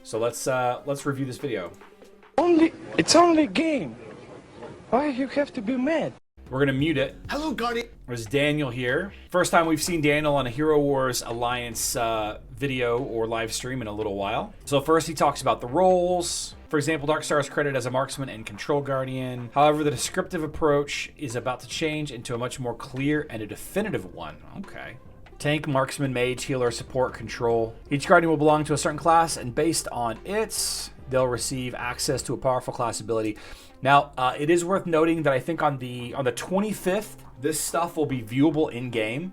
So let's review this video. It's only a game. Why you have to be mad? We're gonna mute it. Hello, Guardian. There's Daniel here. First time we've seen Daniel on a Hero Wars Alliance video or live stream in a little while. So first he talks about the roles. For example, Darkstar is credited as a marksman and control guardian. However, the descriptive approach is about to change into a much more clear and a definitive one. Okay. Tank, marksman, mage, healer, support, control. Each guardian will belong to a certain class, and based on it, they'll receive access to a powerful class ability. Now, it is worth noting that I think on the 25th, this stuff will be viewable in game.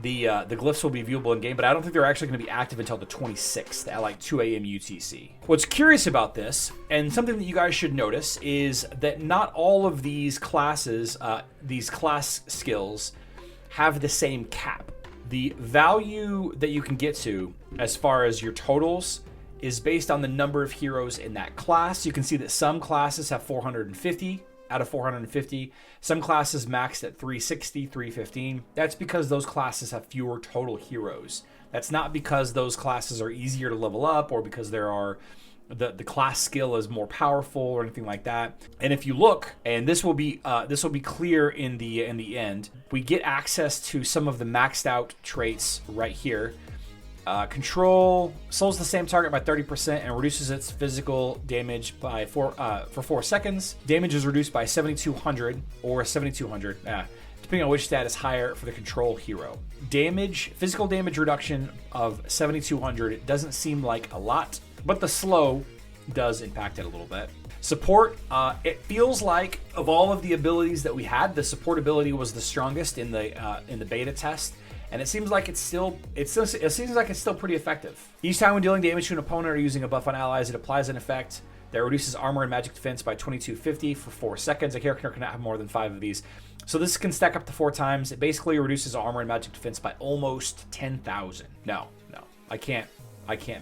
The glyphs will be viewable in game, but I don't think they're actually going to be active until the 26th at like 2 a.m. UTC. What's curious about this, and something that you guys should notice, is that not all of these classes, these class skills, have the same cap. The value that you can get to as far as your totals is based on the number of heroes in that class. You can see that some classes have 450 out of 450. Some classes maxed at 360, 315. That's because those classes have fewer total heroes. That's not because those classes are easier to level up or because there are the class skill is more powerful or anything like that. And if you look, and this will be clear in the end, we get access to some of the maxed out traits right here. Control slows the same target by 30% and reduces its physical damage by for 4 seconds. Damage is reduced by 7,200 or 7,200, depending on which stat is higher for the control hero. Physical damage reduction of 7,200. It doesn't seem like a lot, but the slow does impact it a little bit. Support, it feels like of all of the abilities that we had, the support ability was the strongest in the beta test. And it seems like it seems like it's still pretty effective. Each time when dealing damage to an opponent or using a buff on allies, it applies an effect that reduces armor and magic defense by 2250 for 4 seconds. A character cannot have more than 5 of these. So this can stack up to 4 times. It basically reduces armor and magic defense by almost 10,000. No, I can't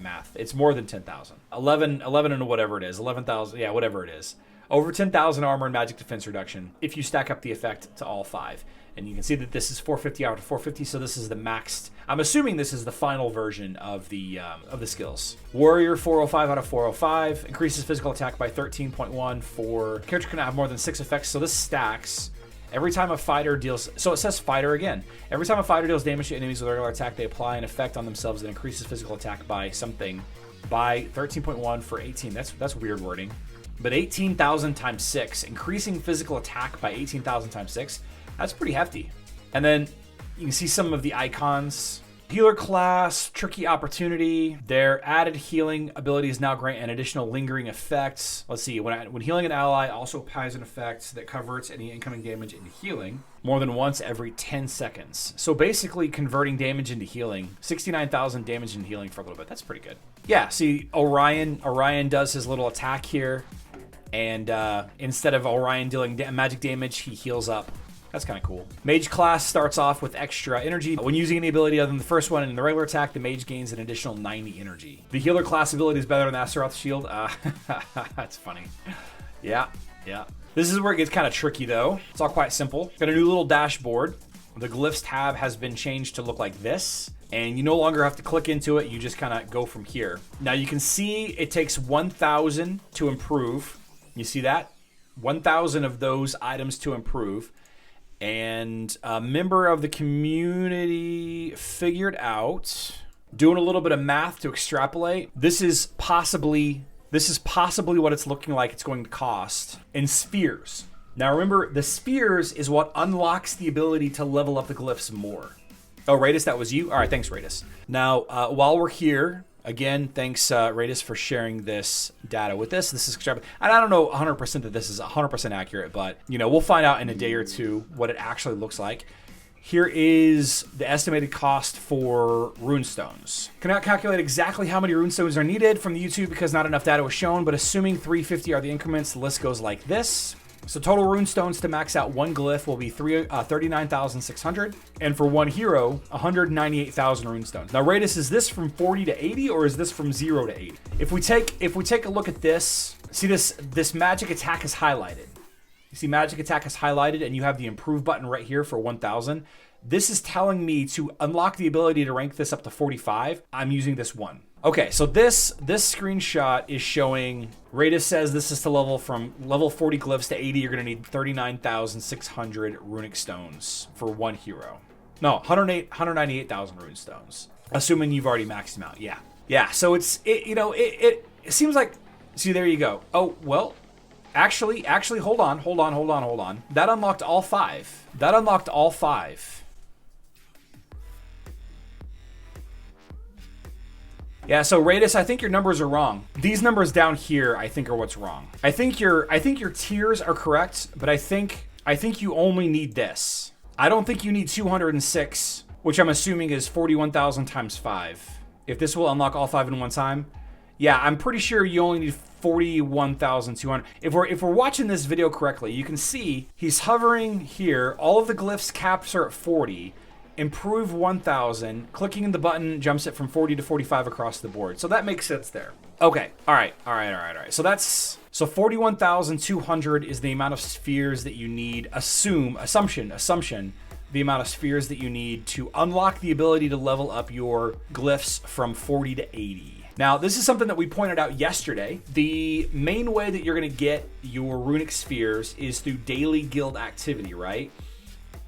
math. It's more than 10,000. 11 and whatever it is. 11,000, yeah, whatever it is. Over 10,000 armor and magic defense reduction if you stack up the effect to all 5. And you can see that this is 450 out of 450, so this is the maxed. I'm assuming this is the final version of the skills. Warrior 405 out of 405 increases physical attack by 13.1 for character cannot have more than 6 effects. So this stacks every time a fighter deals. So it says fighter again. Every time a fighter deals damage to enemies with a regular attack, they apply an effect on themselves that increases physical attack by something by 13.1 for 18. That's weird wording. But 18,000 times 6, increasing physical attack by 18,000 times 6. That's pretty hefty. And then you can see some of the icons. Healer class, tricky opportunity. Their added healing abilities now grant an additional lingering effects. Let's see, when healing an ally, also applies an effect that converts any incoming damage into healing more than once every 10 seconds. So basically converting damage into healing, 69,000 damage into healing for a little bit. That's pretty good. Yeah, see Orion does his little attack here. And instead of Orion dealing magic damage, he heals up. That's kind of cool. Mage class starts off with extra energy. When using any ability other than the first one in the regular attack, the mage gains an additional 90 energy. The healer class ability is better than Astaroth's shield. That's funny. Yeah. This is where it gets kind of tricky though. It's all quite simple. Got a new little dashboard. The Glyphs tab has been changed to look like this. And you no longer have to click into it. You just kind of go from here. Now you can see it takes 1,000 to improve. You see that? 1,000 of those items to improve. And a member of the community figured out, doing a little bit of math to extrapolate, this is possibly what it's looking like it's going to cost in spheres. Now remember, the spheres is what unlocks the ability to level up the glyphs more. Oh, Radis, that was you? All right, thanks, Radis. Now, while we're here, again, thanks, Radis, for sharing this data with us. This is extrapolate. And I don't know 100% that this is 100% accurate, but we'll find out in a day or two what it actually looks like. Here is the estimated cost for runestones. Cannot calculate exactly how many runestones are needed from the YouTube because not enough data was shown, but assuming 350 are the increments, the list goes like this. So total runestones to max out one glyph will be 39,600, and for one hero, 198,000 runestones. Now, Radis, is this from 40 to 80, or is this from 0 to 80? If we take a look at this, see this magic attack is highlighted. You see magic attack is highlighted, and you have the improve button right here for 1,000. This is telling me to unlock the ability to rank this up to 45. I'm using this one. Okay, so this screenshot is showing, Radis says this is to level from level 40 glyphs to 80, you're going to need 39,600 runic stones for one hero. No, 198,000 rune stones, assuming you've already maxed them out. Yeah, so it seems like, see, there you go. Oh, well, actually, hold on. That unlocked all 5. Yeah, so Radis, I think your numbers are wrong. These numbers down here, I think, are what's wrong. I think your tiers are correct, but I think you only need this. I don't think you need 206, which I'm assuming is 41,000 times 5. If this will unlock all 5 in one time, yeah, I'm pretty sure you only need 41,200. If we're watching this video correctly, you can see he's hovering here. All of the glyphs caps are at 40. Improve 1,000. Clicking the button jumps it from 40 to 45 across the board. So that makes sense there. Okay. All right. So 41,200 is the amount of spheres that you need. Assumption. The amount of spheres that you need to unlock the ability to level up your glyphs from 40 to 80. Now, this is something that we pointed out yesterday. The main way that you're going to get your runic spheres is through daily guild activity, right?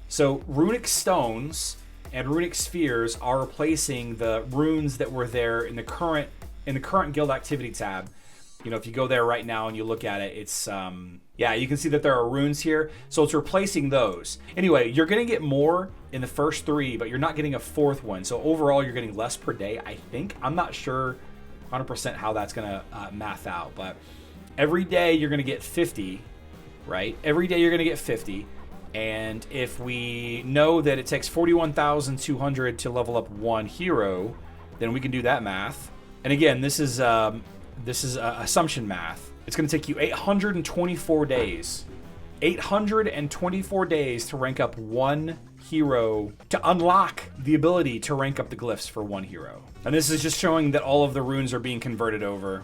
So runic stones and runic spheres are replacing the runes that were there in the current guild activity tab. You know, if you go there right now and you look at it, it's yeah, you can see that there are runes here. So it's replacing those. Anyway, you're going to get more in the first 3, but you're not getting a 4th one. So overall, you're getting less per day, I think. I'm not sure 100% how that's going to math out, but every day you're going to get 50, right? Every day you're going to get 50. And if we know that it takes 41,200 to level up one hero, then we can do that math. And again, this is assumption math. It's going to take you 824 days. 824 days to rank up one hero, to unlock the ability to rank up the glyphs for one hero. And this is just showing that all of the runes are being converted over.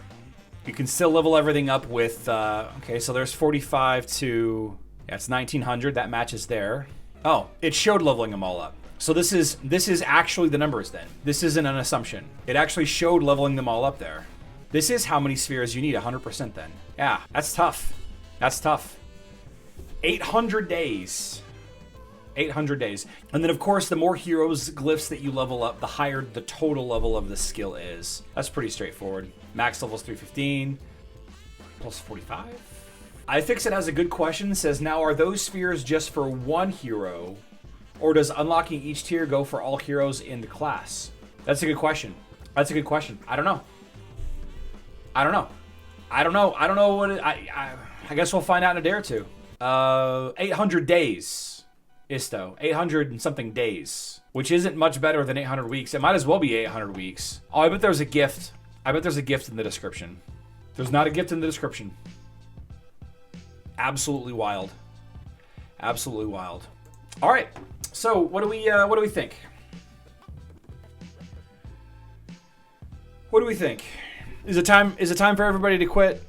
You can still level everything up with, okay, so there's 45 to... Yeah, it's 1900. That matches there. Oh, it showed leveling them all up. So this is actually the numbers then. This isn't an assumption. It actually showed leveling them all up there. This is how many spheres you need, 100% then. Yeah, that's tough. That's tough. 800 days. 800 days. And then, of course, the more heroes, glyphs that you level up, the higher the total level of the skill is. That's pretty straightforward. Max level's 315. Plus 45. iFixit has a good question. It says, now are those spheres just for one hero, or does unlocking each tier go for all heroes in the class? That's a good question. I don't know. I don't know what it, I guess we'll find out in a day or two. 800 days, Isto. 800 and something days, which isn't much better than 800 weeks. It might as well be 800 weeks. Oh, I bet there's a gift. I bet there's a gift in the description. There's not a gift in the description. Absolutely wild. Absolutely wild. All right. So what do we think? What do we think? Is it time for everybody to quit?